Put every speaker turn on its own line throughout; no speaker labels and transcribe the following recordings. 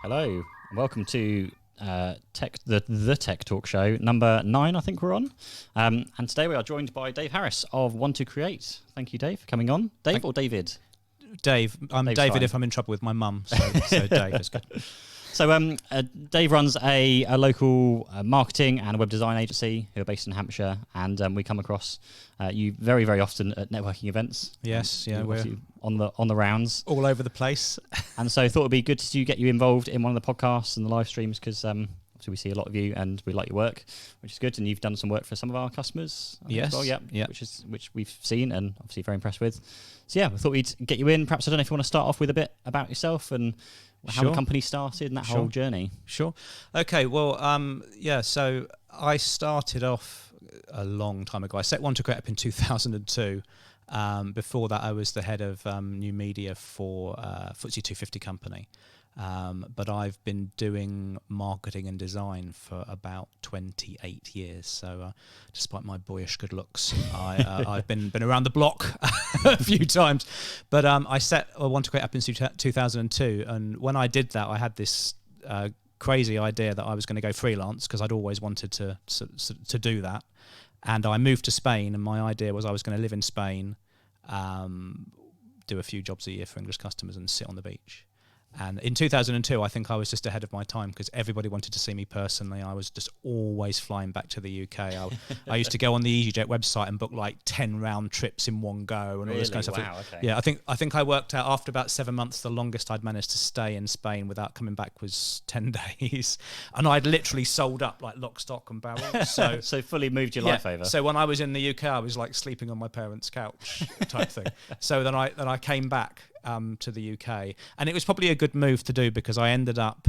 Hello, and welcome to the Tech Talk Show, number 9, I think we're on. And today we are joined by Dave Harris of One2Create. Thank you, Dave, for coming on. Dave or David?
Dave. I'm
Dave's
David
fine.
if I'm in trouble with my mum, so Dave is good.
So Dave runs a local marketing and web design agency who are based in Hampshire, and we come across you very, very often at networking events.
Yes, yeah,
You're
we're
on the rounds.
all over the place.
And so I thought it'd be good to get you involved in one of the podcasts and the live streams because obviously we see a lot of you and we like your work, which is good. And you've done some work for some of our customers, I think, as well, yeah, which we've seen and obviously very impressed with. So yeah, we thought we'd get you in. Perhaps I don't know if you want to start off with a bit about yourself and how the company started and that whole journey.
Sure. Okay. Well, so I started off a long time ago. I set One2Create up in 2002. Before that, I was the head of new media for FTSE 250 company. But I've been doing marketing and design for about 28 years. So despite my boyish good looks, I've been around the block a few times. But I set One2Create up in 2002. And when I did that, I had this crazy idea that I was going to go freelance because I'd always wanted to do that. And I moved to Spain, and my idea was I was going to live in Spain, do a few jobs a year for English customers and sit on the beach. And in 2002, I think I was just ahead of my time because everybody wanted to see me personally. I was just always flying back to the UK. I used to go on the EasyJet website and book like 10 round trips in one go and all this kind of stuff.
Wow, okay.
Yeah, I think I worked out after about 7 months, the longest I'd managed to stay in Spain without coming back was 10 days. And I'd literally sold up like lock, stock and barrel.
So fully moved your life over.
So when I was in the UK, I was like sleeping on my parents' couch type thing. So then I came back to the UK, and it was probably a good move to do because I ended up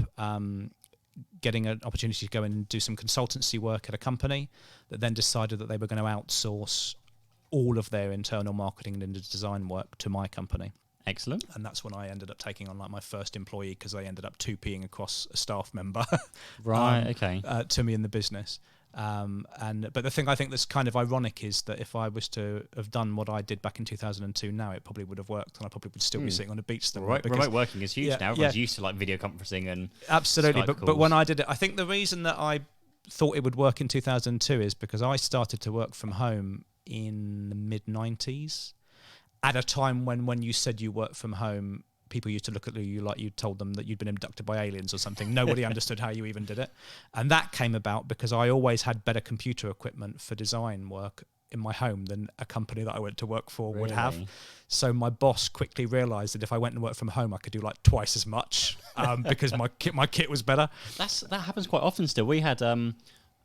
getting an opportunity to go and do some consultancy work at a company that then decided that they were going to outsource all of their internal marketing and design work to my company.
Excellent.
And that's when I ended up taking on like my first employee because they ended up 2Ping across a staff member
Right, okay.
to me in the business. But the thing I think that's kind of ironic is that if I was to have done what I did back in 2002 now, it probably would have worked and I probably would still be sitting on a beach somewhere.
Remote working is huge now. Everyone's used to like video conferencing and
absolutely.
Skype
But when I did it, I think the reason that I thought it would work in 2002 is because I started to work from home in the mid-90s at a time when you said you work from home, people used to look at you like you told them that you'd been abducted by aliens or something. Nobody understood how you even did it. And that came about because I always had better computer equipment for design work in my home than a company that I went to work for would have. So my boss quickly realised that if I went and worked from home, I could do like twice as much because my kit was better.
That happens quite often still. We had, I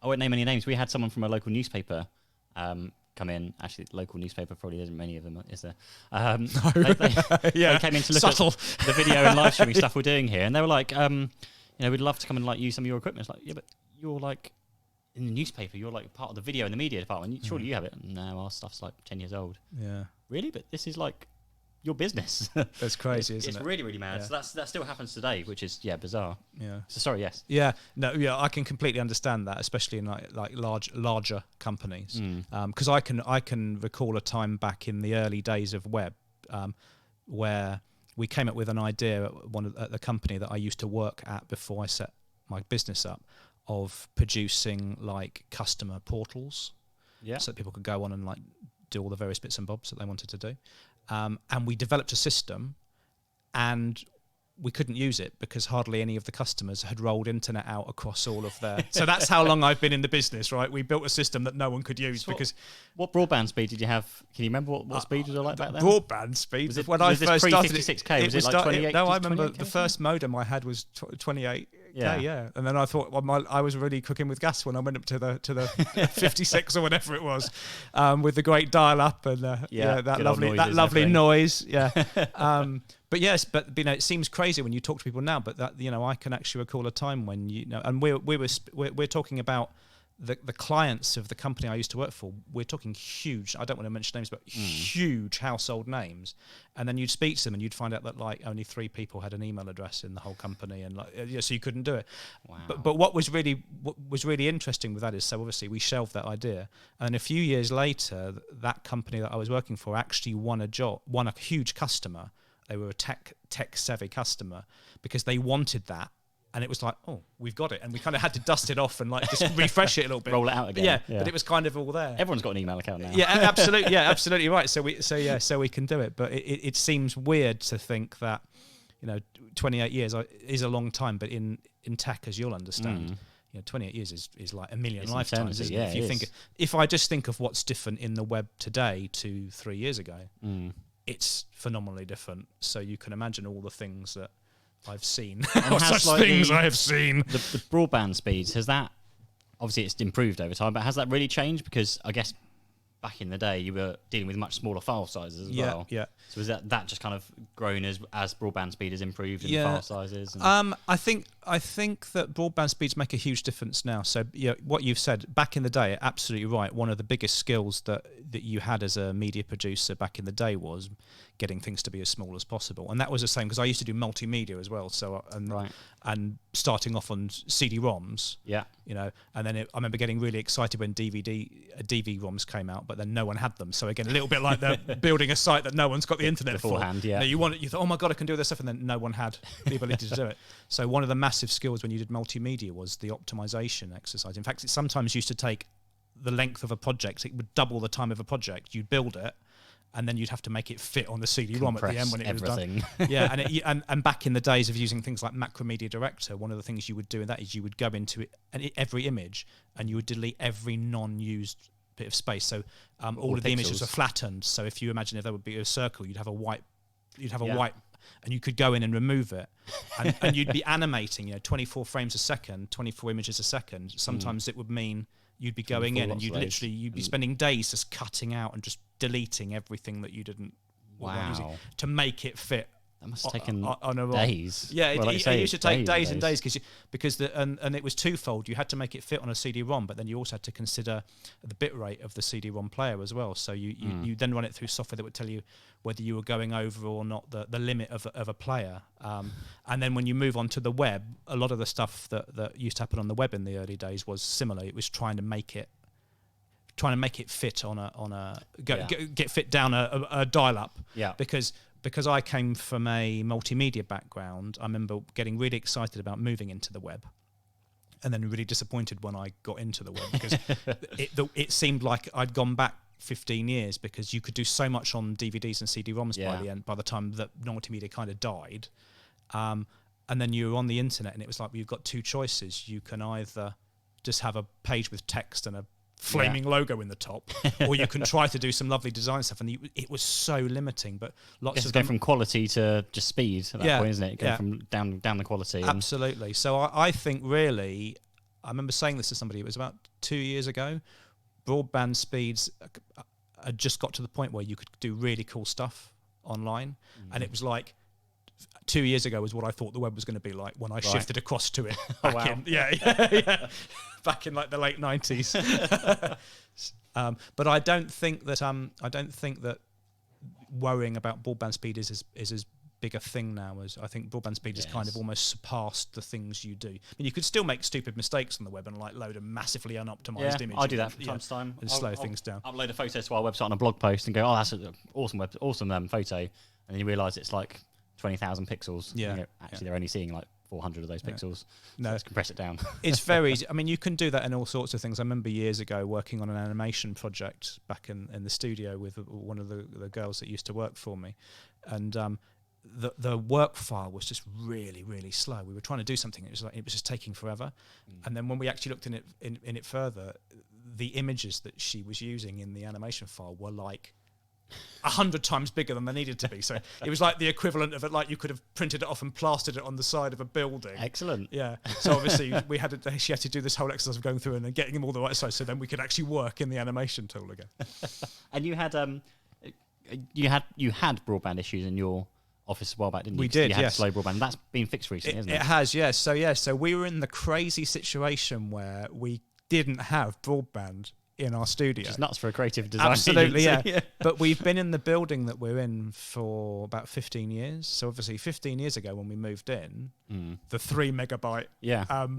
won't name any names, we had someone from a local newspaper come in. Actually, local newspaper probably isn't many of them, is there?
No.
They came in to look
Subtle.
at the video and live streaming stuff we're doing here, and they were like, we'd love to come and like use some of your equipment. It's like, yeah, but you're like in the newspaper, you're like part of the video and the media department. Surely you have it. No, our stuff's like 10 years old.
Yeah.
Really? But this is like your business.
That's crazy, isn't it?
It's really, really mad.
Yeah.
So that still happens today, which is bizarre.
Yeah.
So sorry, yes.
Yeah. No. Yeah. I can completely understand that, especially in like larger companies, because I can recall a time back in the early days of web, where we came up with an idea at the company that I used to work at before I set my business up, of producing like customer portals, so that people could go on and like do all the various bits and bobs that they wanted to do. And we developed a system, and we couldn't use it because hardly any of the customers had rolled internet out across all of their... So that's how long I've been in the business, right? We built a system that no one could use because...
What broadband speed did you have? Can you remember what speed was it like back then?
Broadband speed?
Was it,
when
was
I
this
first started...
56K? Was it like 28?
No, I remember
28K?
the first modem I had was 28K,
Yeah.
And then I thought I was really cooking with gas when I went up to the 56 or whatever it was, with the great dial-up and that lovely noise. Yeah. But yes, but it seems crazy when you talk to people now. But that I can actually recall a time when and we're talking about the clients of the company I used to work for. We're talking huge. I don't want to mention names, but huge household names. And then you'd speak to them, and you'd find out that like only 3 people had an email address in the whole company, and so you couldn't do it.
Wow.
But what was really interesting with that is, so obviously we shelved that idea, and a few years later, that company that I was working for actually won a huge customer. They were a tech savvy customer because they wanted that And it was like, oh, we've got it. And we kind of had to dust it off and like just refresh it a little bit.
Roll it out again.
Yeah, but it was kind of all there.
Everyone's got an email account now.
Yeah, absolutely. Yeah, absolutely right. So we can do it. But it seems weird to think that, 28 years is a long time, but in tech, as you'll understand, 28 years is like a million lifetimes, isn't it? If you think, if I just think of what's different in the web today to 3 years ago, it's phenomenally different. So you can imagine all the things that I've seen. Things I have seen.
The broadband speeds, has that, obviously it's improved over time, but has that really changed? Because I guess back in the day you were dealing with much smaller file sizes as well. Yeah. So is that just kind of grown as broadband speed has improved in the file sizes? And
I think that broadband speeds make a huge difference now. So what you've said, back in the day, absolutely right. One of the biggest skills that you had as a media producer back in the day was getting things to be as small as possible. And that was the same because I used to do multimedia as well. So and starting off on CD-ROMs. Yeah. And then I remember getting really excited when DV-ROMs came out, but then no one had them. So again, a little bit like they're building a site that no one's got the internet
beforehand.
For.
Yeah.
You thought, oh my God, I can do this stuff, and then no one had the ability to do it. So one of the massive skills when you did multimedia was the optimization exercise. In fact, it sometimes used to take the length of a project. It would double the time of a project. You'd build it, and then you'd have to make it fit on the CD-ROM at the end when it was done. Yeah, and back in the days of using things like Macromedia Director, one of the things you would do in that is you would go into it, and every image, and you would delete every non-used bit of space. So all of the images are flattened. So if you imagine if there would be a circle, you'd have a white, and you could go in and remove it, and you'd be animating, 24 frames a second, 24 images a second. Sometimes it would mean you'd be going in and you'd be spending days just cutting out and just deleting everything that you didn't want using to make it fit.
That must have taken days.
Yeah, it used to take days and days because it was twofold. You had to make it fit on a CD-ROM, but then you also had to consider the bit rate of the CD-ROM player as well. So you then run it through software that would tell you whether you were going over or not the limit of a player. And then when you move on to the web, a lot of the stuff that used to happen on the web in the early days was similar. It was trying to make it fit get fit down a dial-up. Yeah. Because I came from a multimedia background, I remember getting really excited about moving into the web, and then really disappointed when I got into the web because it seemed like I'd gone back 15 years because you could do so much on DVDs and CD-ROMs by the time that multimedia kind of died. And then you were on the internet, and it was like, well, you've got two choices. You can either just have a page with text and a flaming logo in the top, or you can try to do some lovely design stuff, and it was so limiting. But lots of
going from quality to just speed at that point, isn't it? Going from down the quality.
Absolutely. So I think really, I remember saying this to somebody. It was about 2 years ago. Broadband speeds had just got to the point where you could do really cool stuff online, and it was like 2 years ago was what I thought the web was going to be like when I shifted across to it. Back in like the late 90s. But I don't think that worrying about broadband speed is as big a thing now as I think broadband speed has kind of almost surpassed the things you do. I mean, you could still make stupid mistakes on the web and like load a massively unoptimized image.
I do that from time to time.
And slow things down.
Upload a photo to our website on a blog post and go, oh, that's an awesome photo. And then you realise it's like 20,000 pixels. Yeah. Actually, they're only seeing like 400 of those pixels. No, let's compress it down.
It's very easy. I mean, you can do that in all sorts of things. I remember years ago working on an animation project back in the studio with one of the girls that used to work for me, and the work file was just really, really slow. We were trying to do something. It was just taking forever. And then when we actually looked in it further, the images that she was using in the animation file were like 100 times bigger than they needed to be. So it was like the equivalent of it, like you could have printed it off and plastered it on the side of a building.
Excellent.
Yeah. So obviously she had to do this whole exercise of going through and getting them all the right size, so then we could actually work in the animation tool again.
And you had broadband issues in your office a while back, didn't you?
We did.
You had slow broadband. That's been fixed recently, hasn't it?
It has, yes. So we were in the crazy situation where we didn't have broadband in our studio.
Which is nuts for a creative design
Absolutely,
agency.
Yeah. But we've been in the building that we're in for about 15 years. So obviously 15 years ago when we moved in, the 3 megabyte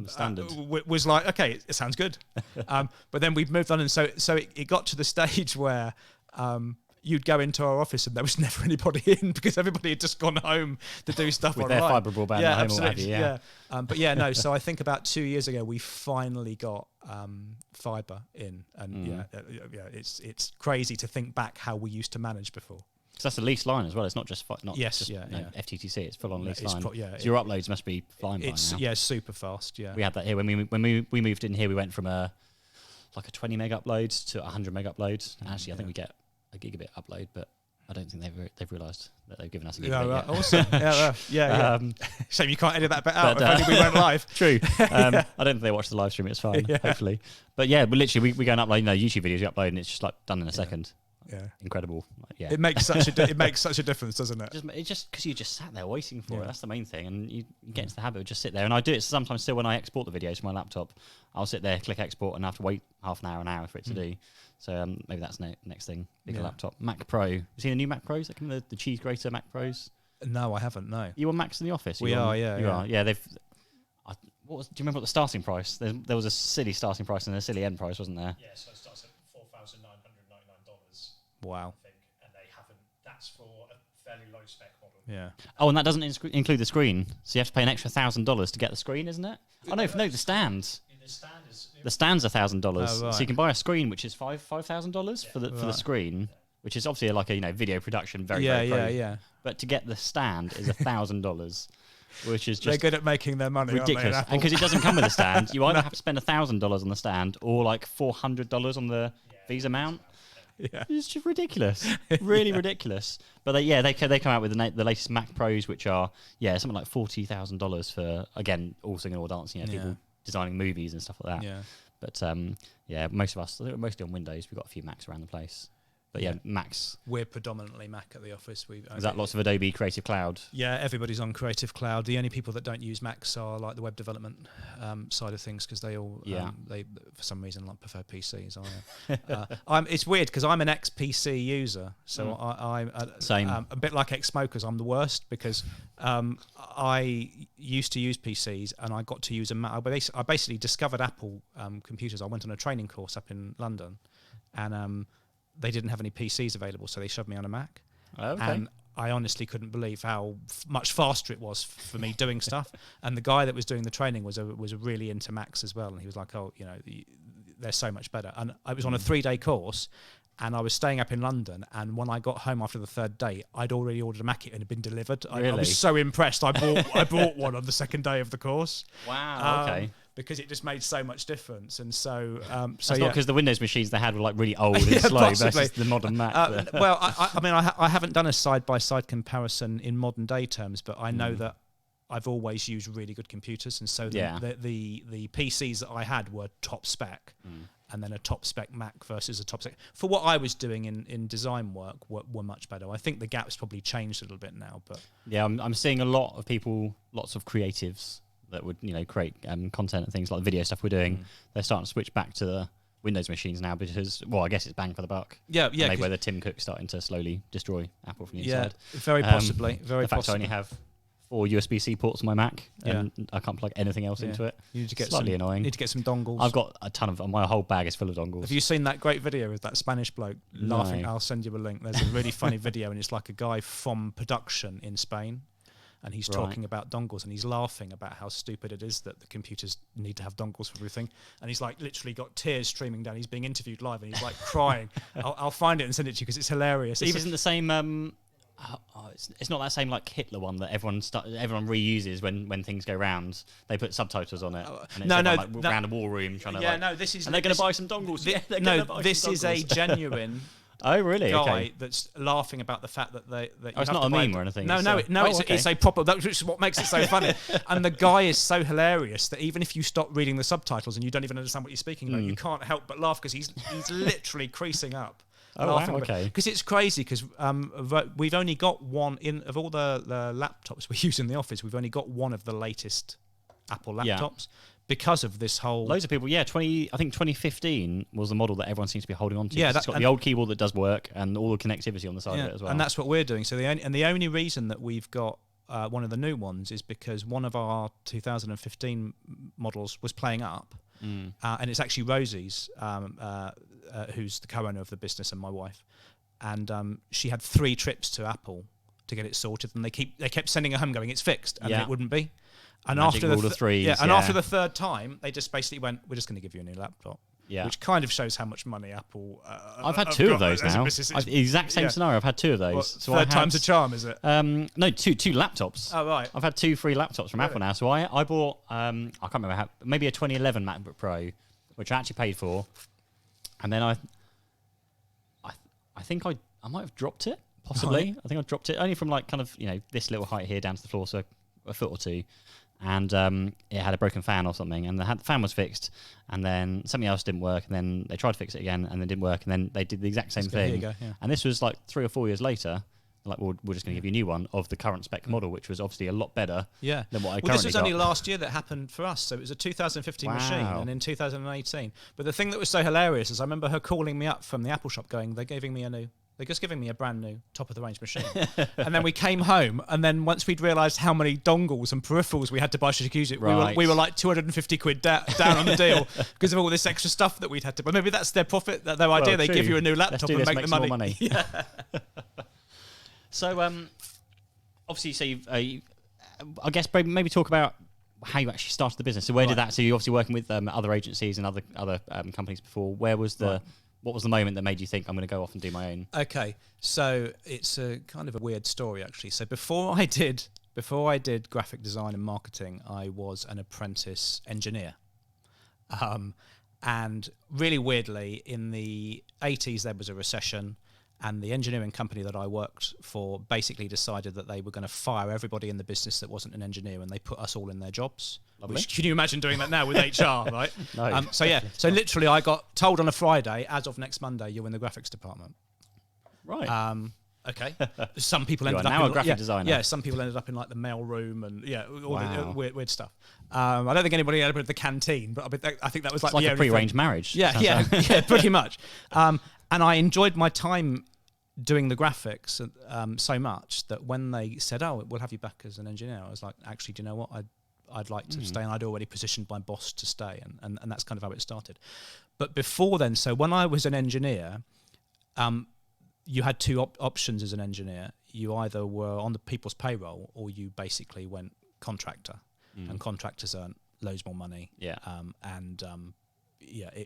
standard
was like, okay, it sounds good. But then we've moved on, and so it got to the stage where you'd go into our office and there was never anybody in because everybody had just gone home to do stuff
with
online.
their fibre broadband
Yeah,
at home
absolutely.
or what have you,
But yeah, no. So I think about 2 years ago we finally got fibre in, and it's crazy to think back how we used to manage before.
Because that's a leased line as well. It's not just FTTC. It's full on leased line. So your uploads must be flying by now.
Yeah, super fast. Yeah,
we had that here when we moved in here. We went from a 20 meg upload to 100 meg upload. Actually, I think we get a gigabit upload, but I don't think they've realised that they've given us a gigabit yet.
Awesome. yeah. Shame you can't edit that bit out. If only we went live.
True. I don't think they watched the live stream. It's fine, hopefully. But yeah, but literally we go and upload YouTube videos. You upload and it's just like done in a second. Yeah, incredible. Yeah,
it makes such a difference, doesn't it?
It's just because you just sat there waiting for it. That's the main thing, and you get into the habit of just sit there. And I do it sometimes still when I export the videos from my laptop. I'll sit there, click export, and I have to wait half an hour for it to do. So maybe that's next thing. Bigger laptop, Mac Pro. You seen the new Mac Pros that come in, the cheese grater Mac Pros?
No, I haven't. No.
You on Macs in the office?
We are.
You are. Yeah, they've. Do you remember what the starting price? There was a silly starting price and a silly end price, wasn't there?
Yeah, so it starts at $4,999.
Wow.
And they haven't. That's for a fairly low spec model.
Yeah. Oh, and that doesn't include the screen, so you have to pay an extra $1,000 to get the screen, isn't it? Oh no, the stand. The stand's $1,000, so you can buy a screen which is $5,000 for the screen, which is obviously like a video production, very pro. But to get the stand is $1,000. Which is just
they're good at making their money,
ridiculous.
Aren't they,
and because it doesn't come with a stand, you either have to spend $1,000 on the stand or like $400 on the Visa mount.
Yeah,
it's just ridiculous, really ridiculous. But they come out with the latest Mac Pros, which are something like $40,000 for, again, all singing, all dancing, people designing movies and stuff like that. Yeah, but most of us, we're mostly on Windows. We've got a few Macs around the place. But Macs.
We're predominantly Mac at the office.
Is that lots of Adobe Creative Cloud?
Yeah, everybody's on Creative Cloud. The only people that don't use Macs are like the web development side of things because they all they for some reason prefer PCs. It's weird because I'm an ex-PC user, so I'm
same.
A bit like ex-smokers. I'm the worst because I used to use PCs and I got to use a Mac. I basically discovered Apple computers. I went on a training course up in London, and they didn't have any PCs available, so they shoved me on a Mac.
Okay.
And I honestly couldn't believe how much faster it was for me doing stuff. And the guy that was doing the training was really into Macs as well, and he was like, "Oh, they're so much better." And I was on a 3-day course, and I was staying up in London. And when I got home after the 3rd day, I'd already ordered a Mac and it had been delivered.
Really?
I was so impressed. I bought one on the 2nd day of the course.
Wow. Okay.
Because it just made so much difference, and so
that's not because the Windows machines they had were like really old and slow versus the modern Mac.
Well, I haven't done a side-by-side comparison in modern day terms, but I know that I've always used really good computers, and so the PCs that I had were top spec, and then a top spec Mac versus a top spec for what I was doing in design work were much better. I think the gap's probably changed a little bit now, but
I'm seeing a lot of people, lots of creatives that would create content and things like the video stuff we're doing. They're starting to switch back to the Windows machines now because, I guess it's bang for the buck.
Yeah.
Maybe where the Tim Cook's starting to slowly destroy Apple from the inside.
Very possibly.
The fact I only have 4 USB-C ports on my Mac and I can't plug anything else into it.
You need to get
slightly annoying.
You need to get some dongles.
I've got a ton of my whole bag is full of dongles.
Have you seen that great video with that Spanish bloke laughing? I'll send you a link. There's a really funny video, and it's like a guy from production in Spain. And he's talking about dongles, and he's laughing about how stupid it is that the computers need to have dongles for everything. And he's like literally got tears streaming down. He's being interviewed live, and he's like crying. I'll find it and send it to you because it's hilarious.
This isn't the same. It's not that same like Hitler one that everyone reuses when things go round. They put subtitles on it. And it's around a war room trying to
this is.
And they're going to buy some dongles.
This is a genuine.
Oh really?
Guy that's laughing about the fact that
it's not a meme or anything.
It's a proper. Which is what makes it so funny. And the guy is so hilarious that even if you stop reading the subtitles and you don't even understand what he's speaking about, you can't help but laugh because he's literally creasing up. Because it's crazy because we've only got one of all the laptops we use in the office. We've only got one of the latest Apple laptops. Because of this whole...
Loads of people, I think 2015 was the model that everyone seems to be holding on to. Yeah, it's got the old keyboard that does work and all the connectivity on the side of it as well.
And that's what we're doing. So the only reason that we've got one of the new ones is because one of our 2015 models was playing up. And it's actually Rosie's, who's the co-owner of the business, and my wife. and she had 3 trips to Apple to get it sorted, and they kept sending her home going, "It's fixed," and then it wouldn't be. And
Magic
after
rule of threes,
after the 3rd time, they just basically went, "We're just going to give you a new laptop."
Yeah.
Which kind of shows how much money Apple.
I've had 2 of those now. Exact same scenario. I've had 2 of those.
What, so 3rd time's a charm, is it?
No, two laptops.
Oh right.
I've had 2 free laptops from Apple now. So I bought I can't remember how, maybe a 2011 MacBook Pro, which I actually paid for, and then I think I might have dropped it possibly. Right. I think I dropped it only from like kind of this little height here down to the floor, so a foot or 2. And it had a broken fan or something, and the fan was fixed, and then something else didn't work, and then they tried to fix it again, and it didn't work, and then they did the exact same thing. Here you go, yeah. And this was like 3 or 4 years later. Like, well, we're just going to give you a new one of the current spec model, which was obviously a lot better than what I currently got.
This was only last year that happened for us, so it was a 2015 machine, and in 2018. But the thing that was so hilarious is I remember her calling me up from the Apple shop going, they're just giving me a brand new top-of-the-range machine. And then we came home, and then once we'd realised how many dongles and peripherals we had to buy to use it, we were like 250 quid down on the deal because of all this extra stuff that we'd had to. But maybe that's their profit, their idea. They give you a new laptop and make the money.
More money. Yeah. So, obviously, so I guess maybe talk about how you actually started the business. So where did that? So you're obviously working with other agencies and other companies before. Where was the What was the moment that made you think I'm going to go off and do my own?
Okay, so it's a kind of a weird story actually. So before I did graphic design and marketing, I was an apprentice engineer, and really weirdly, in the 80s there was a recession. And the engineering company that I worked for basically decided that they were going to fire everybody in the business that wasn't an engineer, and they put us all in their jobs. Which, can you imagine doing that now with HR, right?
No.
So literally I got told on a Friday, as of next Monday, you're in the graphics department.
Right.
Okay. Some people ended
up
now
a graphic designer.
Yeah, some people ended up in like the mail room and all the weird stuff. I don't think anybody ended up at the canteen, but I think that was
it's like a pre-arranged marriage.
Yeah, pretty much. And I enjoyed my time doing the graphics so much that when they said, "Oh, we'll have you back as an engineer," I was like, "Actually, do you know what? I'd like to stay," and I'd already positioned my boss to stay, and that's kind of how it started. But before then, so when I was an engineer, you had 2 options as an engineer. You either were on the people's payroll, or you basically went contractor, and contractors earn loads more money.
Yeah.
And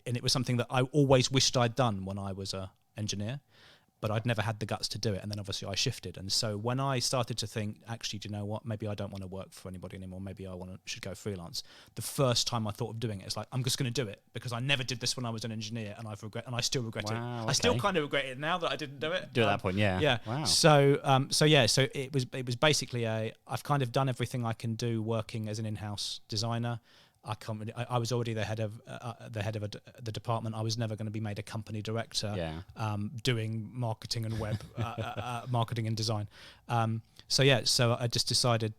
it was something that I always wished I'd done when I was a engineer, but I'd never had the guts to do it. And then obviously I shifted. And so when I started to think, actually, do you know what? Maybe I don't want to work for anybody anymore. Maybe I should go freelance. The first time I thought of doing it, it's like, I'm just going to do it because I never did this when I was an engineer, and I still regret it.
Okay.
I still kind of regret it now that I didn't do it.
At that point, yeah.
Yeah.
Wow.
So it was basically I've kind of done everything I can do working as an in-house designer. I was already the head of the department. I was never going to be made a company director.
Yeah.
Doing marketing and web marketing and design. So I just decided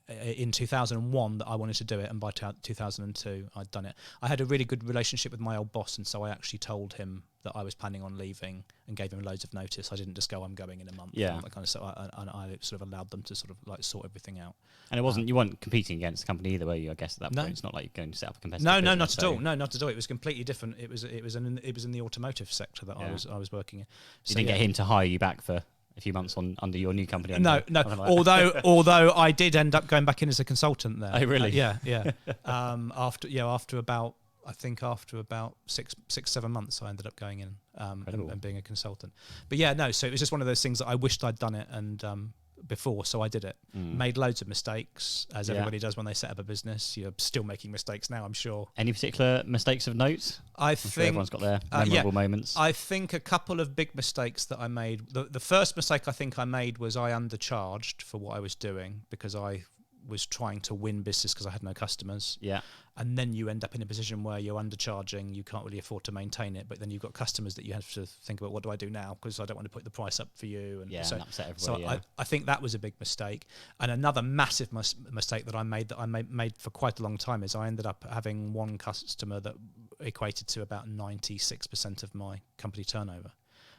in 2001 that I wanted to do it, and by 2002 I'd done it. I had a really good relationship with my old boss, and so I actually told him that I was planning on leaving and gave him loads of notice. I didn't just go, "I'm going in a month."
Yeah.
And that kind of stuff. I sort of allowed them to sort of like sort everything out.
And it wasn't you weren't competing against the company either, were you? I guess at that point, it's not like you're going to set up a competitive.
No, not at all. No, not at all. It was completely different. It was in the automotive sector that I was working in.
So you didn't get him to hire you back for a few months under your new company.
No.
Like
although I did end up going back in as a consultant there.
Oh, really?
Yeah. After about 6-7 months, I ended up going in and being a consultant. But so it was just one of those things that I wished I'd done it and before, so I did it. Made loads of mistakes, as everybody does when they set up a business. You're still making mistakes now, I'm sure.
Any particular mistakes of note? I'm sure everyone's got their memorable moments.
I think a couple of big mistakes that I made. The first mistake I think I made was I undercharged for what I was doing because I was trying to win business because I had no customers.
Yeah.
And then you end up in a position where you're undercharging, you can't really afford to maintain it, but then you've got customers that you have to think about, what do I do now? Because I don't want to put the price up for you. And
and upset everybody.
I think that was a big mistake. And another massive mistake that I made for quite a long time is I ended up having one customer that equated to about 96% of my company turnover.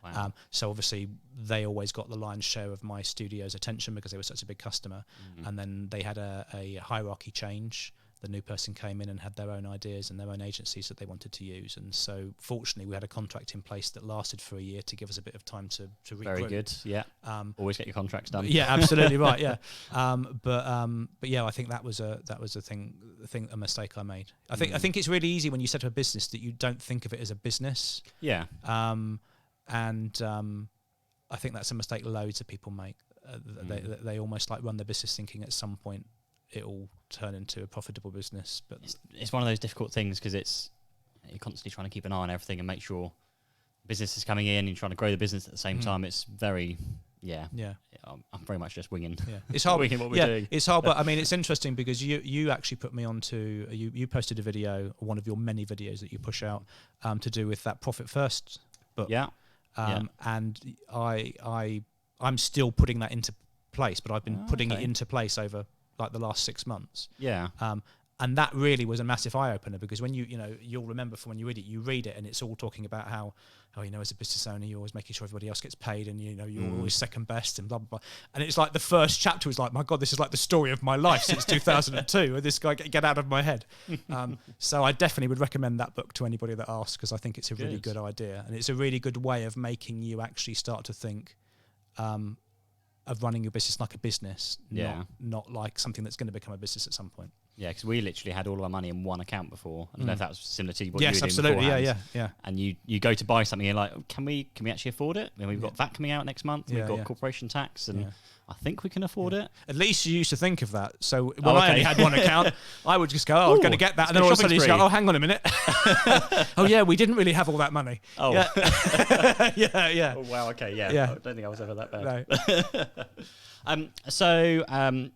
Wow.
So obviously they always got the lion's share of my studio's attention because they were such a big customer. And then they had a hierarchy change. the new person came in and had their own ideas and their own agencies that they wanted to use. And so fortunately we had a contract in place that lasted for a year to give us a bit of time to recruit.
Very good. Yeah. Always get your contracts done.
Yeah, absolutely right. Yeah. But yeah, I think that was a a mistake I made. I think it's really easy when you set up a business that you don't think of it as a business.
Yeah.
I think that's a mistake loads of people make. They almost like run their business thinking at some point it'll turn into a profitable business. But
it's one of those difficult things because you're constantly trying to keep an eye on everything and make sure business is coming in and you're trying to grow the business at the same time. It's very, I'm very much just winging. Yeah.
It's hard.
Winging what we're doing.
It's hard, but I mean, it's interesting because you actually put me onto, you posted a video, one of your many videos that you push out to do with that Profit First book.
Yeah.
And I'm still putting that into place, but I've been putting it into place over like the last 6 months.
Yeah.
And that really was a massive eye opener because when you'll remember from when you read it and it's all talking about how as a business owner you're always making sure everybody else gets paid and you're always second best and blah blah blah. And it's like the first chapter was like, my God, this is like the story of my life since 2002. And this guy get out of my head. So I definitely would recommend that book to anybody that asks because I think it's a really good idea and it's a really good way of making you actually start to think of running your business like a business, not like something that's going to become a business at some point.
Yeah, because we literally had all our money in one account before. I don't know if that was similar to what you were doing.
Yes, absolutely. Yeah.
And you go to buy something and you're like, can we actually afford it? And we've got VAT coming out next month. We've got corporation tax and I think we can afford it.
At least you used to think of that. So when I only had one account, I would just go, I'm going to get that. And then all of a sudden you go, hang on a minute. Oh yeah, we didn't really have all that money.
Oh.
Yeah.
Oh, wow, okay, yeah. I don't think I was ever that bad.
No.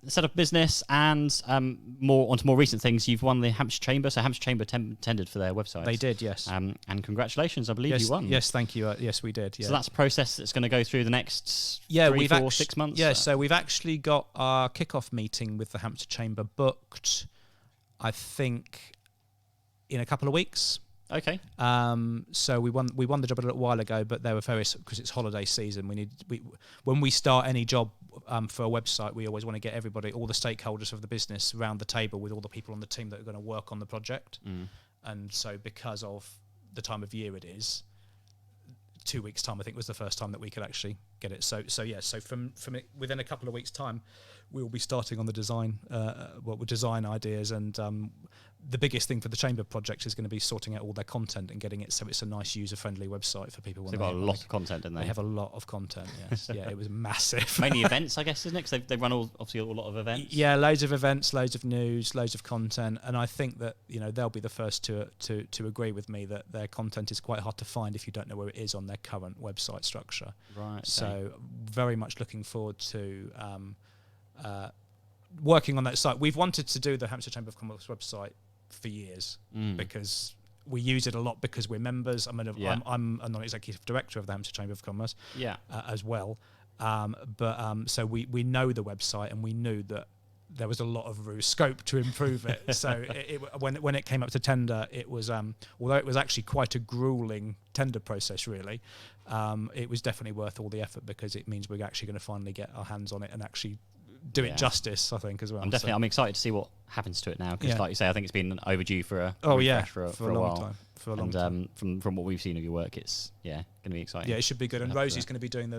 Set up business and onto more recent things. You've won the Hampshire Chamber. So Hampshire Chamber tendered for their website.
They did, yes.
And congratulations, I believe you won.
Yes, thank you. Yes, we did. Yeah.
So that's a process that's going to go through the next 3, 4, 6 months.
Yeah, so we've actually got our kickoff meeting with the Hampshire Chamber booked, I think, in a couple of weeks.
Okay.
So we won the job a little while ago, but there were various, because it's holiday season. When we start any job for a website, we always want to get everybody, all the stakeholders of the business, around the table with all the people on the team that are going to work on the project. And so, because of the time of year it is, 2 weeks' time, I think was the first time that we could actually get it. So from it, within a couple of weeks' time, we will be starting on the design, design ideas, and the biggest thing for the Chamber project is going to be sorting out all their content and getting it so it's a nice user-friendly website for people.
So they've got a lot of content, didn't they?
They have a lot of content, yes. Yeah, it was massive.
Mainly events, I guess, isn't it? Because they run obviously a lot of events.
Yeah, loads of events, loads of news, loads of content, and I think that they'll be the first to agree with me that their content is quite hard to find if you don't know where it is on their current website structure.
Right. Okay.
So very much looking forward to working on that site. We've wanted to do the Hampshire Chamber of Commerce website for years because we use it a lot because we're members. I'm a non-executive director of the Hampshire Chamber of Commerce as well. So we know the website and we knew that there was a lot of scope to improve it. So when it came up to tender, it was although it was actually quite a grueling tender process, really, it was definitely worth all the effort because it means we're actually going to finally get our hands on it and actually do it justice, I think, as well.
I'm excited to see what happens to it now because, like you say, I think it's been overdue for a for a
long
while.
For a long time.
From what we've seen of your work, it's going to be exciting.
Yeah, it should be good. And Rosie's going to be doing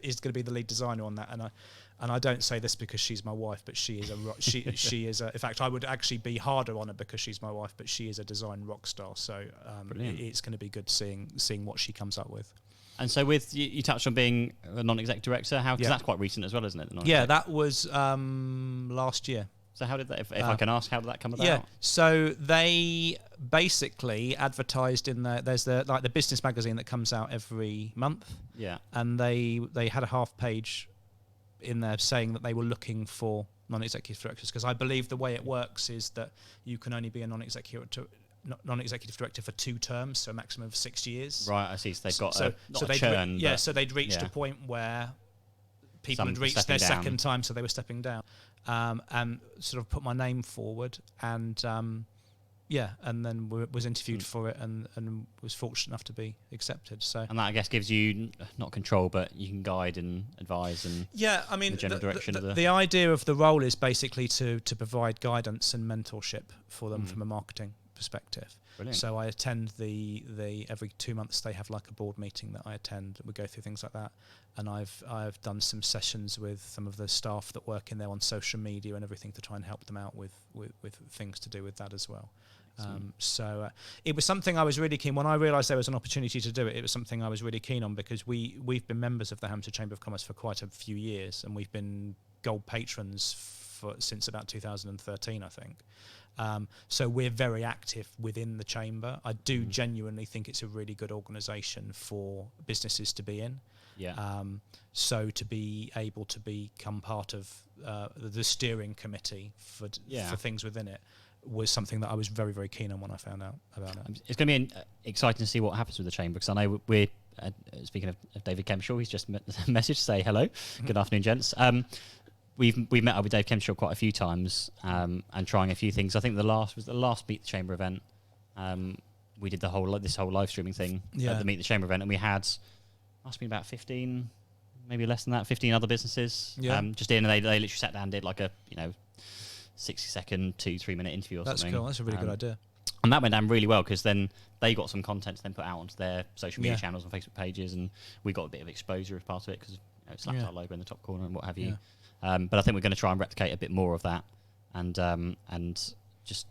is going to be the lead designer on that. And I don't say this because she's my wife, but she is she is in fact, I would actually be harder on her because she's my wife, but she is a design rock star. So it's going to be good seeing what she comes up with.
And so with you touched on being a non-exec director, because that's quite recent as well, isn't it?
Yeah, that was last year.
So how did that, if I can ask, how did that come about?
Yeah, so they basically advertised in there's the business magazine that comes out every month. Yeah. And they had a half page in there saying that they were looking for non-executive directors, because I believe the way it works is that you can only be a non-executive director for 2 terms, so a maximum of 6 years.
Right, I see. So they've got a churn.
So they'd reached a point where people had reached their second time, so they were stepping down, and sort of put my name forward, and and then was interviewed for it and was fortunate enough to be accepted. So,
and that I guess gives you not control, but you can guide and advise and
I mean,
the general direction of
the idea of the role is basically to provide guidance and mentorship for them from a marketing perspective.
Brilliant.
So I attend the every 2 months they have like a board meeting that I attend. We go through things like that, and I've done some sessions with some of the staff that work in there on social media and everything to try and help them out with things to do with that as well. So it was something I was really keen. When I realised there was an opportunity to do it, it was something I was really keen on, because we've been members of the Hampshire Chamber of Commerce for quite a few years, and we've been gold patrons since about 2013, I think. So we're very active within the chamber. I do genuinely think it's a really good organisation for businesses to be in. So to be able to become part of the steering committee for things within it was something that I was very, very keen on when I found out about it.
It's going to be exciting to see what happens with the chamber, because I know we're speaking of David Kemshaw, he's just messaged to say hello. Good afternoon, gents. We've met up with Dave Kemshaw quite a few times and trying a few things. I think the last Meet the Chamber event. We did this whole live streaming thing at the Meet the Chamber event, and we had must have been about 15, maybe less than that, 15 other businesses just in, and they literally sat down and did like a 60-second, 2-3 minute interview or something.
That's cool. That's a really good idea.
And that went down really well, because then they got some content to then put out onto their social media channels and Facebook pages, and we got a bit of exposure as part of it, because it slapped our logo in the top corner and what have you. But I think we're going to try and replicate a bit more of that, and just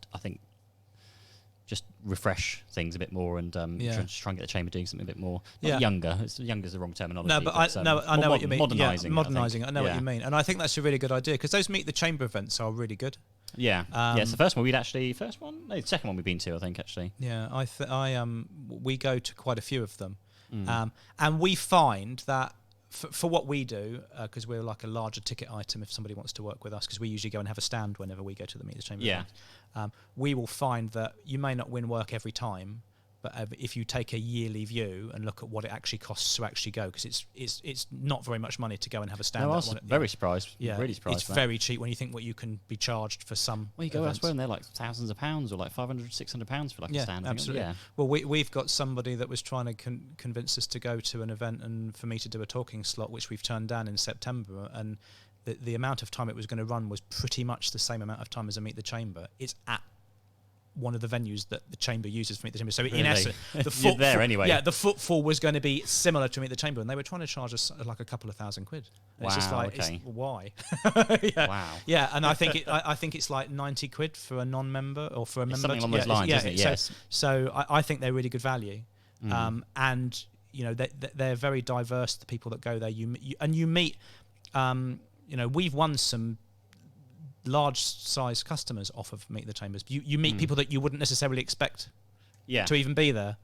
refresh things a bit more, and try and get the chamber doing something a bit more younger. Younger is the wrong terminology.
No, but I know what you mean.
Modernising.
Modernising. I know what you mean, and I think that's a really good idea, because those Meet the Chamber events are really good.
It's the first one the second one we've been to, I think, actually.
We go to quite a few of them, and we find that for what we do, because we're like a larger ticket item if somebody wants to work with us, because we usually go and have a stand whenever we go to the Meet the Chamber event. We will find that you may not win work every time, but if you take a yearly view and look at what it actually costs to actually go, because it's not very much money to go and have a stand.
No, I was very surprised. Really surprised.
It's very cheap when you think what you can be charged for some.
Well, you go elsewhere and they're like thousands of pounds, or like £500, £600 for like a stand.
Absolutely. Well, we've got somebody that was trying to convince us to go to an event and for me to do a talking slot, which we've turned down in September, and the amount of time it was going to run was pretty much the same amount of time as a Meet the Chamber. It's at one of the venues that the chamber uses for Meet the Chamber. So in essence, the footfall was going to be similar to Meet the Chamber, and they were trying to charge us like a couple of £1,000.
Wow,
it's just like, why?
Wow.
Yeah, and I think it's like £90 for a non-member or for a member.
Something along those lines, isn't it? Yes.
So I think they're really good value, and they're very diverse. The people that go there, you meet. We've won some large size customers off of Meet the Chambers. You meet people that you wouldn't necessarily expect to even be there.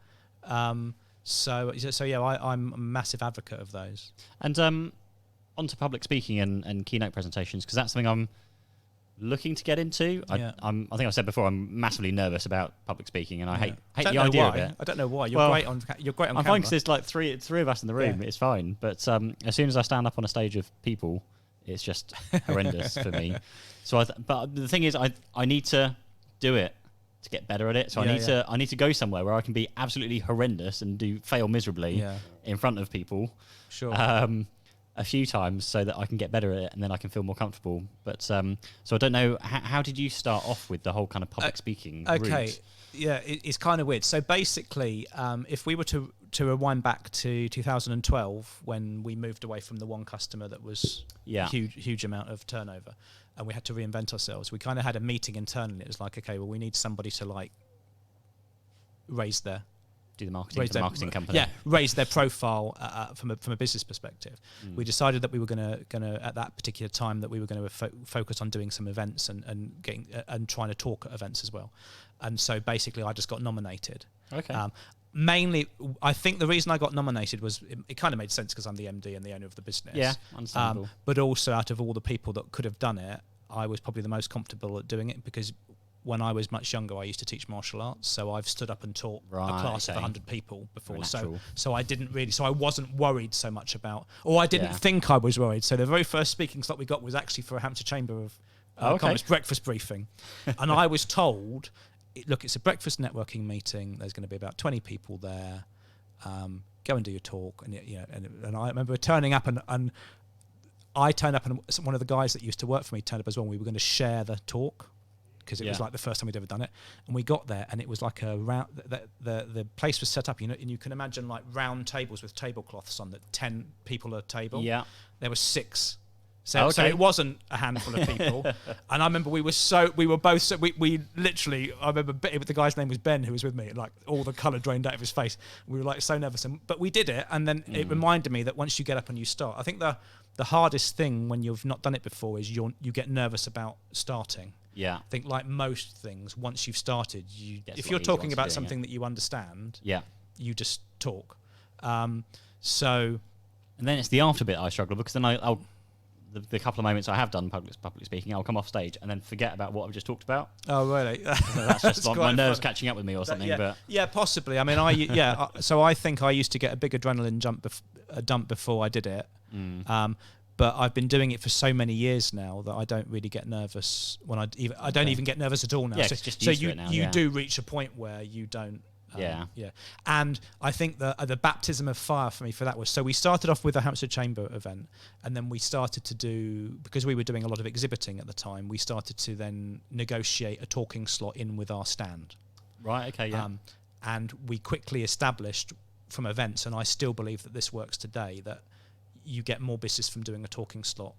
So I'm a massive advocate of those.
And onto public speaking and keynote presentations, because that's something I'm looking to get into. I think I've said before, I'm massively nervous about public speaking, and I hate the idea of it.
I don't know why. You're great on camera.
I'm fine because there's like three of us in the room. It's fine, but as soon as I stand up on a stage of people, it's just horrendous for me. So, but the thing is, I need to do it to get better at it. So I need to go somewhere where I can be absolutely horrendous and fail miserably in front of people.
Sure.
A few times so that I can get better at it, and then I can feel more comfortable. But so I don't know. How did you start off with the whole kind of public speaking route?
Yeah, it's kind of weird. So basically, if we were to rewind back to 2012, when we moved away from the one customer that was huge amount of turnover, and we had to reinvent ourselves, we kind of had a meeting internally. It was like, okay, well, we need somebody to like raise their
marketing company.
Yeah, raise their profile from a business perspective. We decided that we were going to at that particular time that we were going to focus on doing some events and getting and trying to talk at events as well. And so basically, I just got nominated.
Okay.
Mainly, I think the reason I got nominated was it kind of made sense because I'm the MD and the owner of the business.
Yeah, understandable.
But also, out of all the people that could have done it, I was probably the most comfortable at doing it, because when I was much younger, I used to teach martial arts, so I've stood up and taught a class of 100 people before. So I didn't really, so I wasn't worried so much about, or I didn't think I was worried. So the very first speaking slot we got was actually for a Hampshire Chamber of Commerce breakfast briefing, and I was told look, it's a breakfast networking meeting. There's going to be about 20 people there. Go and do your talk. And and I remember turning up, and I turned up, and one of the guys that used to work for me turned up as well. And we were going to share the talk because it was like the first time we'd ever done it. And we got there, and it was like a round. The place was set up, and you can imagine like round tables with tablecloths on that 10 people at a table.
Yeah,
there were 6. So it wasn't a handful of people. And I remember we literally, I remember the guy's name was Ben who was with me, and like all the colour drained out of his face. We were like so nervous, but we did it. And then it reminded me that once you get up and you start, I think the hardest thing when you've not done it before is you get nervous about starting.
Yeah.
I think like most things, once you've started, if you're talking about something that you understand, you just talk. And
then it's the after bit I struggle, because then I'll the couple of moments I have done public speaking, I'll come off stage and then forget about what I've just talked about.
Oh, really?
That's just like my nerves catching up with me or something.
Yeah, possibly. I mean, so I think I used to get a big adrenaline dump before I did it. But I've been doing it for so many years now that I don't really get nervous when I don't even get nervous at all now.
Yeah, so
you do reach a point where you don't. And I think the baptism of fire for me for that was, so we started off with a Hampshire Chamber event, and then we started to do, because we were doing a lot of exhibiting at the time, we started to then negotiate a talking slot in with our stand.
Right, okay, yeah.
And we quickly established from events, and I still believe that this works today, that you get more business from doing a talking slot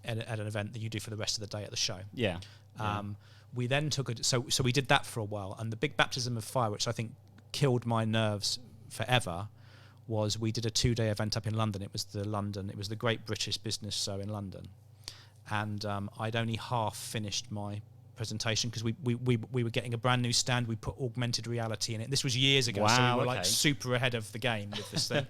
at an event than you do for the rest of the day at the show.
Yeah.
We then took so we did that for a while, and the big baptism of fire, which I think killed my nerves forever, was we did a 2-day event up in London. It was the Great British Business Show in London, and I'd only half finished my presentation because we were getting a brand new stand. We put augmented reality in it. This was years ago, so we were like super ahead of the game with this thing,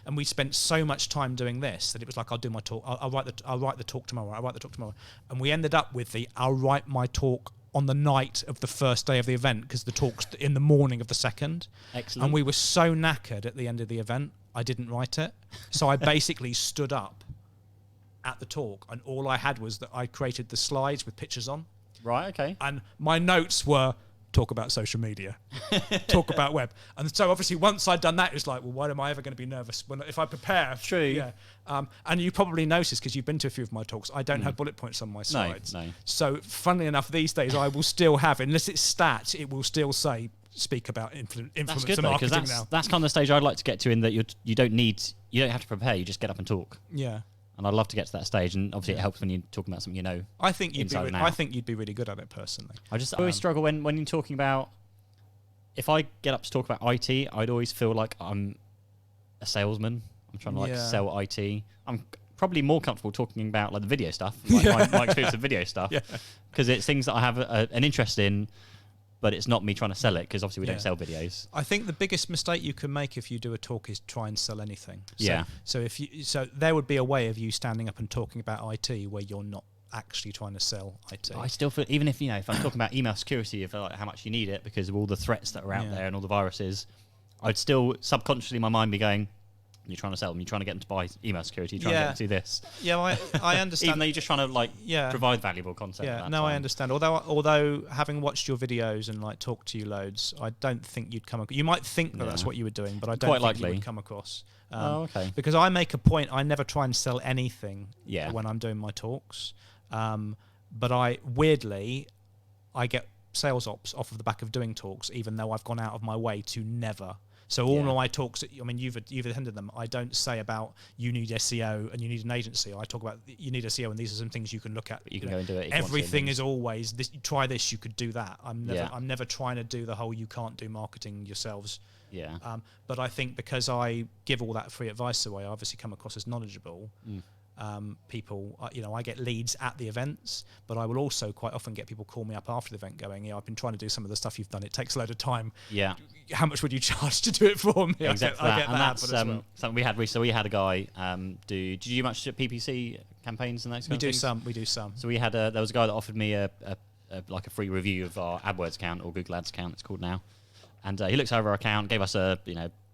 and we spent so much time doing this that it was like, I'll do my talk. I'll write the talk tomorrow. And we ended up with I'll write my talk on the night of the first day of the event, because the talk's in the morning of the second.
Excellent.
And we were so knackered at the end of the event, I didn't write it. So I basically stood up at the talk, and all I had was that I created the slides with pictures on.
Right, okay.
And my notes were, talk about social media, talk about web. And so obviously once I'd done that, it was like, well, why am I ever going to be nervous if I prepare?
True.
Yeah. And you probably noticed, because you've been to a few of my talks, I don't have bullet points on my slides.
No.
So funnily enough, these days I will still have, unless it's stats, it will still say, speak about influence and marketing now.
That's kind of the stage I'd like to get to, in that you don't have to prepare, you just get up and talk.
Yeah.
And I'd love to get to that stage, and obviously it helps when you're talking about something you know.
I think you'd be really good at it personally.
I always struggle when you're talking about. If I get up to talk about IT, I'd always feel like I'm a salesman. I'm trying to sell IT. I'm probably more comfortable talking about like the video stuff, like my experience of video stuff, because it's things that I have an interest in. But it's not me trying to sell it, because obviously we don't sell videos.
I think the biggest mistake you can make if you do a talk is try and sell anything. So there would be a way of you standing up and talking about IT where you're not actually trying to sell IT.
I still feel, even if I'm talking about email security, if like how much you need it because of all the threats that are out there and all the viruses, I'd still subconsciously in my mind be going, you're trying to sell them, you're trying to get them to buy email security, you're trying to get them to do this.
Yeah, I understand.
Even though you're just trying to provide valuable content.
I understand. Although having watched your videos and like talked to you loads, I don't think you'd come. You might think that that's what you were doing, but I don't think you would come across.
Okay.
Because I make a point. I never try and sell anything when I'm doing my talks. But I get sales ops off of the back of doing talks, even though I've gone out of my way to never. So all my talks, I mean, you've attended them. I don't say about you need SEO and you need an agency. I talk about you need SEO and these are some things you can look at.
You can go and do it.
Everything is always this. Try this. You could do that. I'm never trying to do the whole you can't do marketing yourselves.
Yeah.
But I think because I give all that free advice away, I obviously come across as knowledgeable. People, I get leads at the events, but I will also quite often get people call me up after the event going, I've been trying to do some of the stuff you've done. It takes a load of time.
Yeah.
How much would you charge to do it for me?
Exactly.
I get that.
That's something we had recently. So we had a guy did you do much PPC campaigns and that kind of things?
We do some.
So we had there was a guy that offered me a free review of our AdWords account, or Google Ads account it's called now. And he looks over our account, gave us a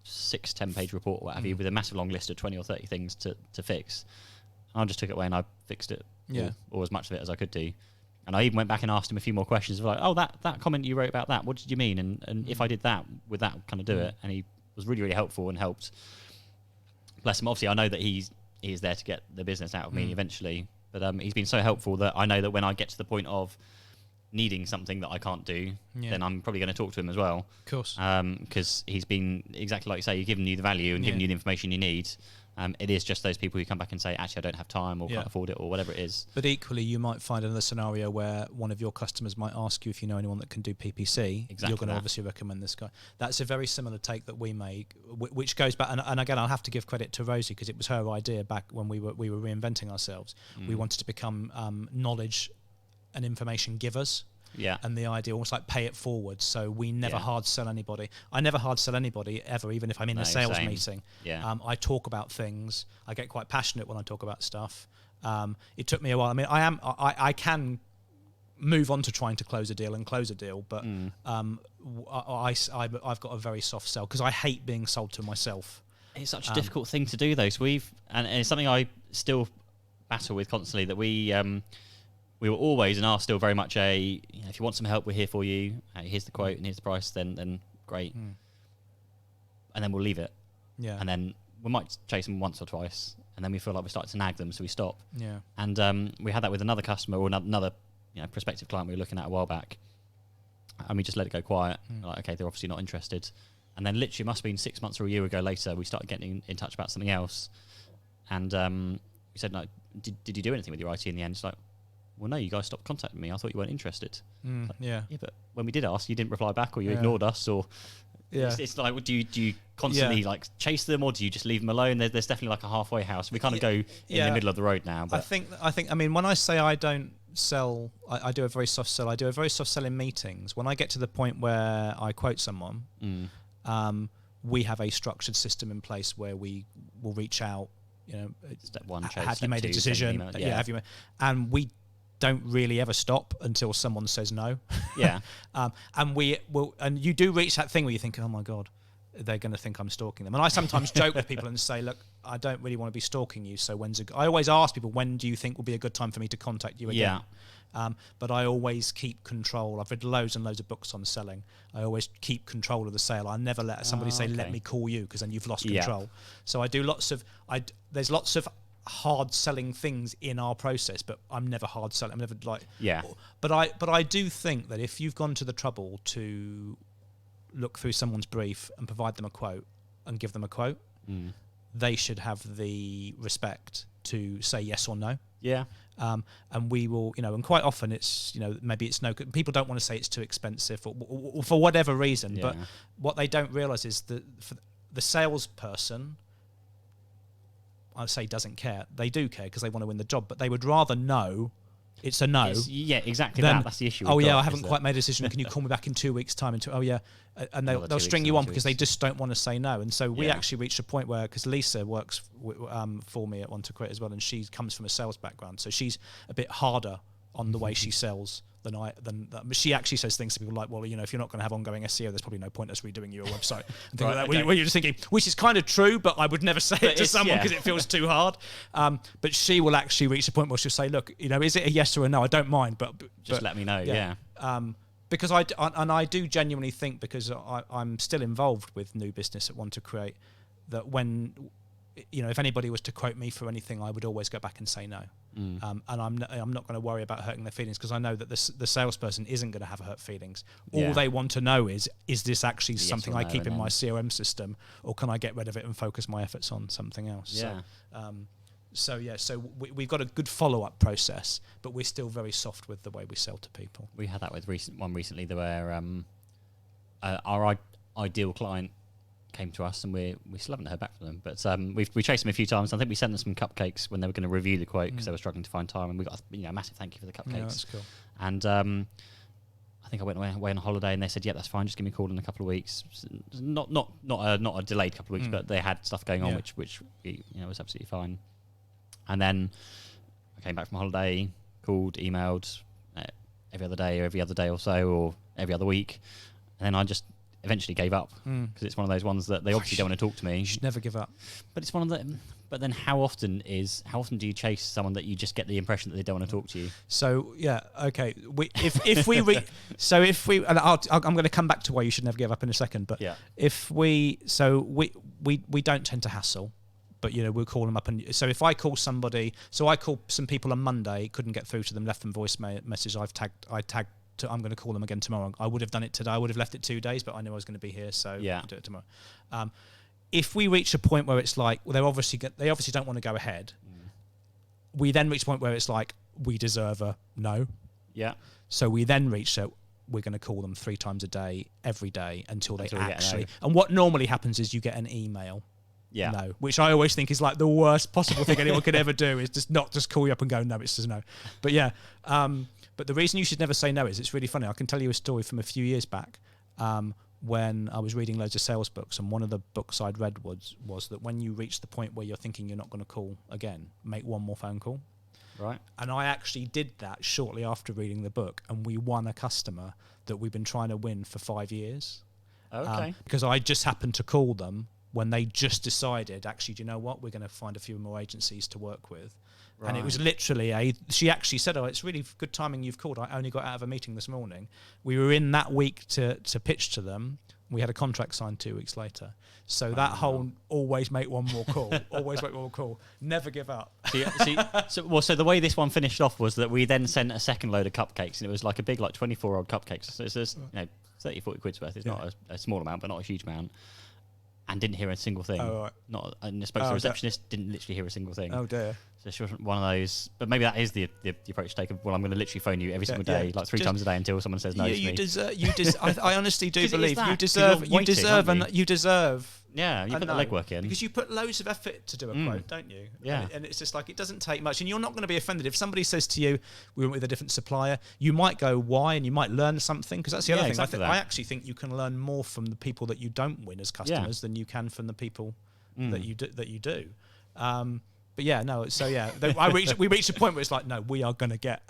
6-10 page report or what have you, with a massive long list of 20 or 30 things to fix. I just took it away and I fixed it, or as much of it as I could do. And I even went back and asked him a few more questions, like, oh, that comment you wrote about that, what did you mean? And if I did that, would that kind of do it? And he was really, really helpful and helped. Bless him. Obviously, I know that he is there to get the business out of me eventually. But he's been so helpful that I know that when I get to the point of needing something that I can't do, then I'm probably going to talk to him as well.
Of course.
Because he's been, exactly like you say, he's given you the value and given you the information you need. It is just those people who come back and say, actually, I don't have time or can't afford it or whatever it is.
But equally, you might find another scenario where one of your customers might ask you if you know anyone that can do PPC.
Exactly.
You're going to obviously recommend this guy. That's a very similar take that we make, which goes back, and again, I'll have to give credit to Rosie because it was her idea back when we were reinventing ourselves. We wanted to become knowledge and information givers.
Yeah.
And the idea almost like pay it forward. So we never hard sell anybody. I never hard sell anybody ever, even if I'm in a sales meeting.
Yeah.
I talk about things. I get quite passionate when I talk about stuff. It took me a while. I mean, I can move on to trying to close a deal, but I've got a very soft sell because I hate being sold to myself.
It's such a difficult thing to do, though. So and it's something I still battle with constantly, that we were always and are still very much if you want some help, we're here for you. Here's the quote and here's the price. Then great, and then we'll leave it.
Yeah,
and then we might chase them once or twice, and then we feel like we're starting to nag them, so we stop.
Yeah,
and we had that with another customer or another prospective client we were looking at a while back, and we just let it go quiet. Like, okay, they're obviously not interested. And then literally, it must have been 6 months or a year ago later, we started getting in touch about something else, and we said, "No, did you do anything with your IT in the end?" It's like, well, no, you guys stopped contacting me. I thought you weren't interested. Like, yeah, but when we did ask, you didn't reply back, or you ignored us, or it's like, do you constantly like chase them, or do you just leave them alone? There's definitely like a halfway house. We kind of go in the middle of the road now. But
I think. I mean, when I say I don't sell, I do a very soft sell. I do a very soft sell in meetings. When I get to the point where I quote someone, we have a structured system in place where we will reach out.
Step one, chase,
have you made a decision? Have you? And we don't really ever stop until someone says no.
Yeah.
And we will, and you do reach that thing where you think, oh my God, they're going to think I'm stalking them. And I sometimes joke with people and say, look, I don't really want to be stalking you. So I always ask people, when do you think will be a good time for me to contact you again? Yeah. But I always keep control. I've read loads and loads of books on selling. I always keep control of the sale. I never let somebody say, let me call you, because then you've lost control. So I do there's lots of hard selling things in our process, but I'm never hard selling. I'm never like, but I do think that if you've gone to the trouble to look through someone's brief and provide them a quote and give them a quote, they should have the respect to say yes or no.
Yeah.
And we will, and quite often it's, maybe it's no good. People don't want to say it's too expensive or for whatever reason, but what they don't realize is that for the salesperson, I say doesn't care. They do care because they want to win the job, but they would rather know it's a no.
Exactly. That's the issue.
I haven't quite made a decision. Can you call me back in 2 weeks' time? And they'll string you on because they just don't want to say no. And so we actually reached a point where, because Lisa works for me at One2Create as well, and she comes from a sales background, so she's a bit harder on the way she sells than she actually says things to people like, well, if you're not going to have ongoing SEO, there's probably no point us redoing your website and things like that. Where you're just thinking, which is kind of true, but I would never say it to someone because it feels too hard. But she will actually reach a point where she'll say, look, is it a yes or a no? I don't mind, but
just let me know. Yeah.
Because I do genuinely think, because I'm still involved with new business at One2Create, that when if anybody was to quote me for anything, I would always go back and say no. And I'm not going to worry about hurting their feelings, because I know that the salesperson isn't going to have hurt feelings. All they want to know is this actually something I keep in my CRM system, or can I get rid of it and focus my efforts on something else?
Yeah.
So we've got a good follow-up process, but we're still very soft with the way we sell to people.
We had that with recently, where our ideal client came to us, and we still haven't heard back from them, but we chased them a few times. I think we sent them some cupcakes when they were going to review the quote, because they were struggling to find time, and we got a massive thank you for the cupcakes.
Yeah, that's cool.
And I think I went away on holiday, and they said, that's fine, just give me a call in a couple of weeks. Not a delayed couple of weeks, but they had stuff going on, which was absolutely fine. And then I came back from holiday, called, emailed every other day or so, or every other week, and then I just eventually gave up, because it's one of those ones that they obviously don't want to talk to me.
You should never give up.
But it's one of the. But then how often do you chase someone that you just get the impression that they don't want to talk to you?
So yeah, okay. If we and I'm going to come back to why you should never give up in a second. But if we don't tend to hassle, but we'll call them up. And so if I call somebody, I called some people on Monday, couldn't get through to them, left them voice message. I tagged. I'm going to call them again tomorrow. I would have done it today. I would have left it 2 days, but I knew I was going to be here, so I'll do it tomorrow. If we reach a point where it's like, well, they obviously don't want to go ahead, we then reach a point where it's like, we deserve a no.
Yeah.
So we then reach we're going to call them 3 times a day, every day, until they actually. And what normally happens is you get an email.
Yeah.
No, which I always think is like the worst possible thing anyone could ever do, is just not just call you up and go, no, it's just no. But yeah. But the reason you should never say no is, it's really funny. I can tell you a story from a few years back when I was reading loads of sales books, and one of the books I'd read was that when you reach the point where you're thinking you're not going to call again, make one more phone call.
Right.
And I actually did that shortly after reading the book, and we won a customer that we've been trying to win for 5 years.
Okay.
Because I just happened to call them when they just decided, actually, do you know what? We're going to find a few more agencies to work with. Right. And it was literally she actually said, oh, it's really good timing you've called. I only got out of a meeting this morning. We were in that week to pitch to them. We had a contract signed 2 weeks later. So that whole always make one more call, always make one more call, never give up.
So the way this one finished off was that we then sent a second load of cupcakes, and it was like a big, like 24-odd cupcakes. So it's 30, 40 quid's worth. It's not a small amount, but not a huge amount. And didn't hear a single thing. Oh, right. And I spoke to the receptionist, didn't literally hear a single thing.
Oh dear.
So she wasn't one of those. But maybe that is the approach to take. Well, I'm going to literally phone you every single day, like 3 times a day, until someone says no to me.
I honestly do believe you deserve.
Yeah, you put the legwork in.
Because you put loads of effort to do a quote, don't you?
Yeah.
And it's just like, it doesn't take much. And you're not going to be offended. If somebody says to you, we went with a different supplier, you might go, why? And you might learn something. Because that's the other thing.
Exactly
I actually think you can learn more from the people that you don't win as customers than you can from the people that you do. But yeah, no. So yeah, we reached a point where it's like, no, we are going to get.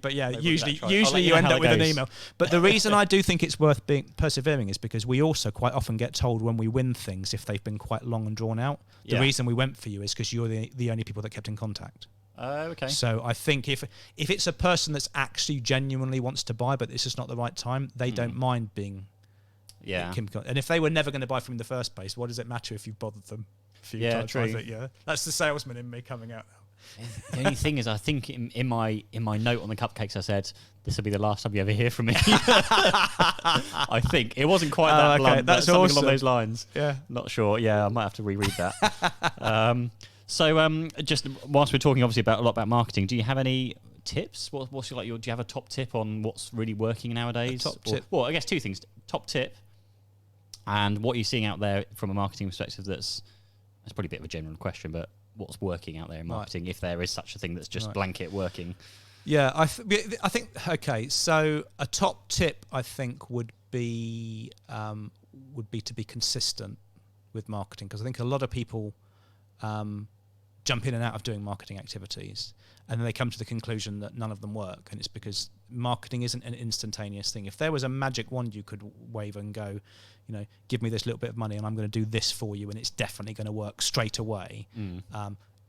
But yeah, usually you end up with an email. But the reason I do think it's worth persevering is because we also quite often get told when we win things, if they've been quite long and drawn out. The reason we went for you is because you're the only people that kept in contact.
Okay.
So I think if it's a person that's actually genuinely wants to buy, but it's just not the right time, they don't mind being.
Yeah.
And if they were never going to buy from you in the first place, what does it matter if you bothered them a few times?
True.
That's the salesman in me coming out now.
The only thing is, I think in my note on the cupcakes, I said, this will be the last time you ever hear from me. I think. It wasn't quite that blunt, but something along those lines.
Yeah.
Not sure. Yeah, I might have to reread that. So just whilst we're talking obviously a lot about marketing, do you have any tips? Do you have a top tip on what's really working nowadays?
Tip?
Well, I guess 2 things. Top tip, and what you're seeing out there from a marketing perspective that's probably a bit of a general question, but what's working out there in marketing, if there is such a thing that's just blanket working?
Yeah, I think, okay, so a top tip I think would be to be consistent with marketing, because I think a lot of people jump in and out of doing marketing activities, and then they come to the conclusion that none of them work, and it's because marketing isn't an instantaneous thing. If there was a magic wand you could wave and go, give me this little bit of money and I'm going to do this for you and it's definitely going to work straight away.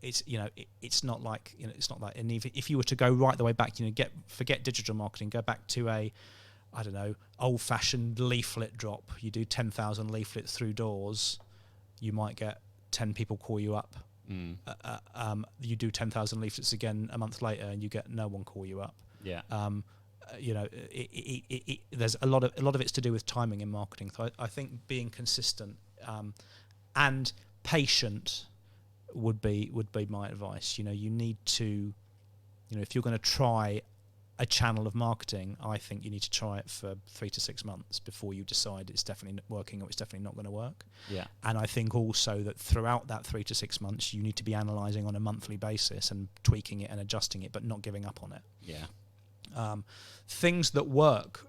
It's not like, and if you were to go right the way back, forget digital marketing, go back to old-fashioned leaflet drop. You do 10,000 leaflets through doors, you might get 10 people call you up. You do 10,000 leaflets again a month later and you get no one call you up.
Yeah.
There's a lot of it's to do with timing in marketing. So I think being consistent and patient would be my advice. You need to, if you're going to try a channel of marketing, I think you need to try it for 3 to 6 months before you decide it's definitely not working or it's definitely not going to work.
Yeah.
And I think also that throughout that 3 to 6 months, you need to be analysing on a monthly basis and tweaking it and adjusting it, but not giving up on it.
Yeah.
Things that work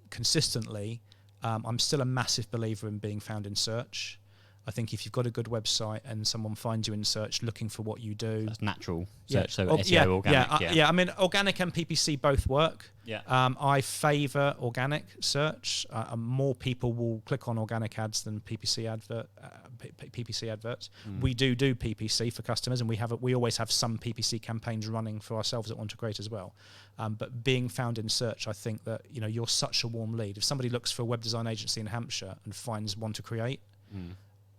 consistently, I'm still a massive believer in being found in search. I think if you've got a good website and someone finds you in search looking for what you do,
that's natural search. So
SEO,
organic.
I mean, organic and PPC both work.
Yeah.
I favour organic search. More people will click on organic ads than PPC adverts. We do PPC for customers, and we always have some PPC campaigns running for ourselves at One2Create as well. But being found in search, I think that you're such a warm lead. If somebody looks for a web design agency in Hampshire and finds One2Create,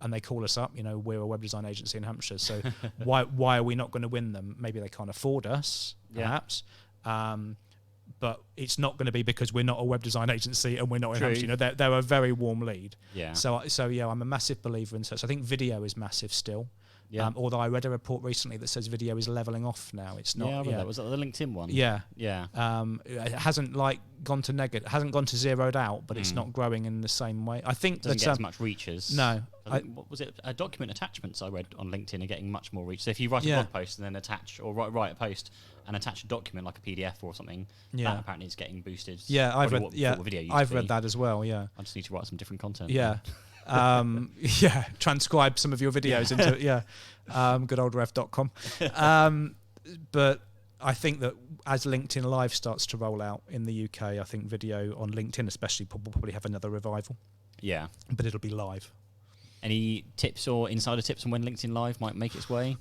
and they call us up, we're a web design agency in Hampshire, so why are we not going to win them? Maybe they can't afford us, perhaps. But it's not going to be because we're not a web design agency and we're not in Hampshire. They're a very warm lead. Yeah. So I'm a massive believer in search. I think video is massive still. Yeah. Although I read a report recently that says video is leveling off now. It's not.
Yeah, that was that the LinkedIn one.
Yeah.
Yeah.
It hasn't gone to negative. It hasn't gone to zeroed out, but it's not growing in the same way. I think
doesn't get as much reaches.
No.
What was it? Document attachments I read on LinkedIn are getting much more reach. So if you write a blog post and then attach, or write a post and attach a document like a PDF or something, that apparently is getting boosted.
Yeah, I've read. I've read
be.
that as well. Yeah.
I just need to write some different content.
Yeah. Transcribe some of your videos into good old rev.com. But I think that as LinkedIn Live starts to roll out in the UK, I think video on LinkedIn especially will probably have another revival. Yeah. But it'll be live.
Any tips or insider tips on when LinkedIn Live might make its way?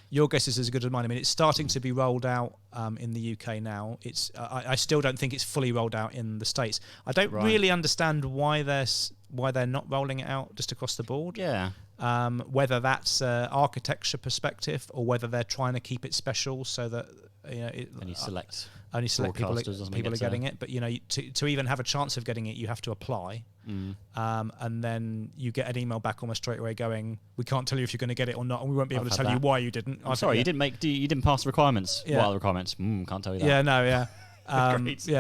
Your guess is as good as mine. I mean, it's starting to be rolled out in the UK now. I still don't think it's fully rolled out in the States. I don't really understand why they're not rolling it out just across the board.
Yeah.
Whether that's architecture perspective or whether they're trying to keep it special so that
only select
people are getting it. But to even have a chance of getting it, you have to apply, and then you get an email back almost straight away going, "We can't tell you if you're going to get it or not, and we won't be able to tell you why you didn't."
Sorry, you didn't pass the requirements.
Yeah.
What are the requirements? Can't tell you that.
Yeah, no, yeah.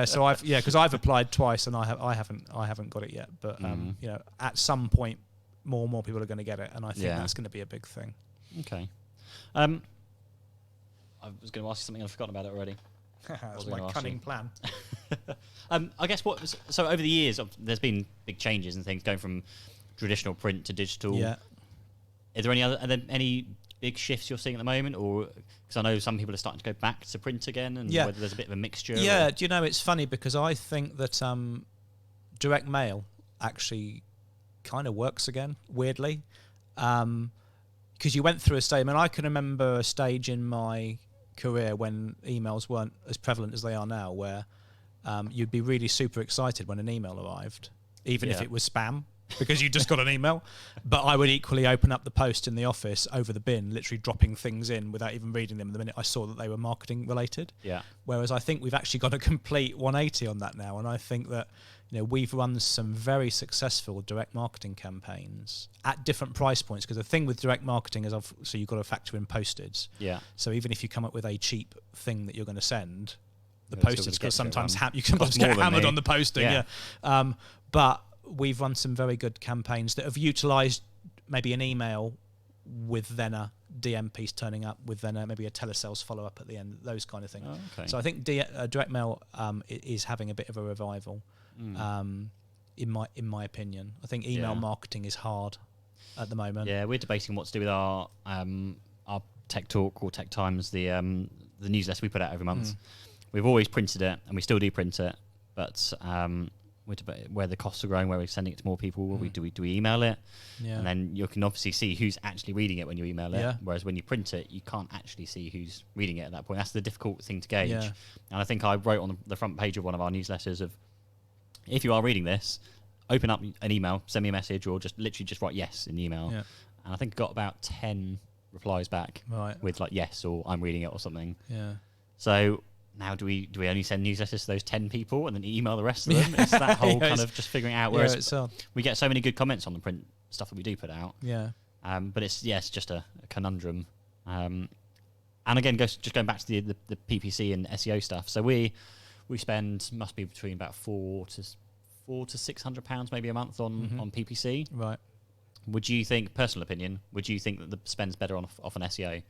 So because I've applied twice and I haven't got it yet. But at some point, more and more people are going to get it, and I think that's going to be a big thing.
Okay. I was going to ask you something, I've forgotten about it already.
That's my cunning plan.
I guess so over the years, there's been big changes and things going from traditional print to digital.
Yeah.
Are there any big shifts you're seeing at the moment, or because I know some people are starting to go back to print again, and whether there's a bit of a mixture?
Yeah. Do you know, it's funny because I think that direct mail actually kind of works again, weirdly, because you went through a stage. I mean, I can remember a stage in my career when emails weren't as prevalent as they are now, where you'd be really super excited when an email arrived, even if it was spam, because you just got an email. But I would equally open up the post in the office over the bin, literally dropping things in without even reading them the minute I saw that they were marketing related.
Yeah.
Whereas I think we've actually got a complete 180 on that now, and I think that we've run some very successful direct marketing campaigns at different price points, because the thing with direct marketing is so you've got to factor in postage.
Yeah.
So even if you come up with a cheap thing that you're going to send, the postage could sometimes you can get hammered on the posting. Yeah. But we've run some very good campaigns that have utilised maybe an email with then a DM piece turning up with then maybe a telesales follow up at the end, those kind of things.
Oh, okay.
So I think direct mail is having a bit of a revival. In my opinion, I think email marketing is hard at the moment.
Yeah, we're debating what to do with our Tech Talk or Tech Times, the newsletter we put out every month. We've always printed it, and we still do print it, but we're debating where the costs are growing, where we're sending it to more people. Do we email it? Yeah. And then you can obviously see who's actually reading it when you email it. Yeah. Whereas when you print it, you can't actually see who's reading it at that point. That's the difficult thing to gauge. Yeah. And I think I wrote on the front page of one of our newsletters of, if you are reading this, open up an email, send me a message, or just write yes in the email. Yeah. And I think I got about 10 replies back with like yes or I'm reading it or something.
Yeah.
So now do we only send newsletters to those 10 people and then email the rest of them? It's that whole kind of just figuring out. Whereas we get so many good comments on the print stuff that we do put out.
Yeah.
But it's just a conundrum. And again, going back to the PPC and SEO stuff. So we spend must be between about £400 to £600 maybe a month on PPC.
Right.
Would you think, personal opinion, that the spend's better off an SEO?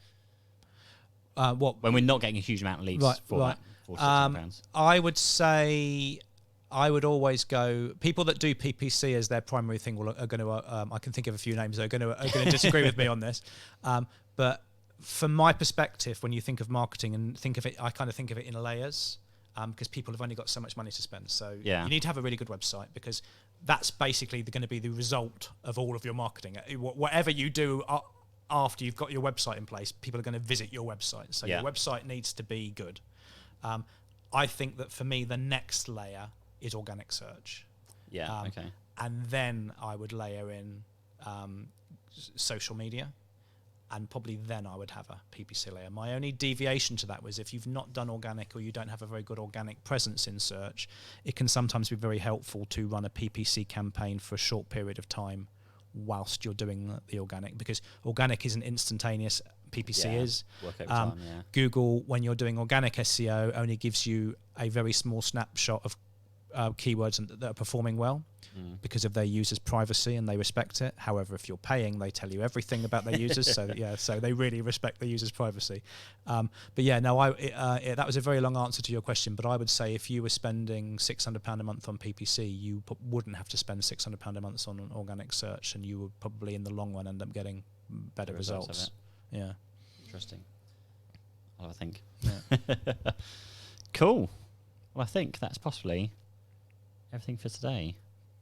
What,
when we're not getting a huge amount of leads for that £400 to £600?
I would say I would always go. People that do PPC as their primary thing are going to. I can think of a few names that are going to disagree with me on this, but from my perspective, when you think of marketing and think of it, I kind of think of it in layers. Because people have only got so much money to spend. So you need to have a really good website, because that's basically going to be the result of all of your marketing. Whatever you do after you've got your website in place, people are going to visit your website. So your website needs to be good. I think that for me, the next layer is organic search.
Okay.
And then I would layer in social media. And probably then I would have a PPC layer. My only deviation to that was if you've not done organic or you don't have a very good organic presence in search, it can sometimes be very helpful to run a PPC campaign for a short period of time whilst you're doing the organic, because organic isn't instantaneous, PPC is.
Work over time,
Google, when you're doing organic SEO, only gives you a very small snapshot of keywords that are performing well. Because of their users' privacy, and they respect it. However, if you're paying, they tell you everything about their users. So they really respect the users' privacy. That was a very long answer to your question. But I would say if you were spending £600 a month on PPC, you wouldn't have to spend £600 a month on an organic search, and you would probably in the long run end up getting better results. Yeah,
interesting. I think.
Yeah.
Cool. Well, I think that's possibly everything for today.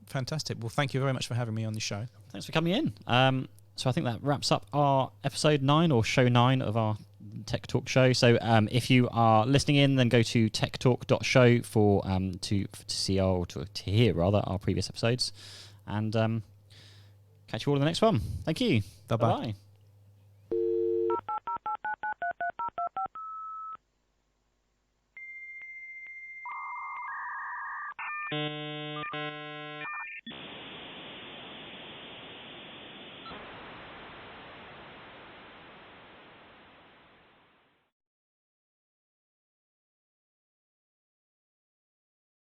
Fantastic. Well, thank you very much for having me on the show.
Thanks for coming in. So I think that wraps up our episode 9 or show 9 of our Tech Talk show. So if you are listening in, then go to techtalk.show for to see to hear our previous episodes, and catch you all in the next one. Thank you.
Bye-bye.
Bye.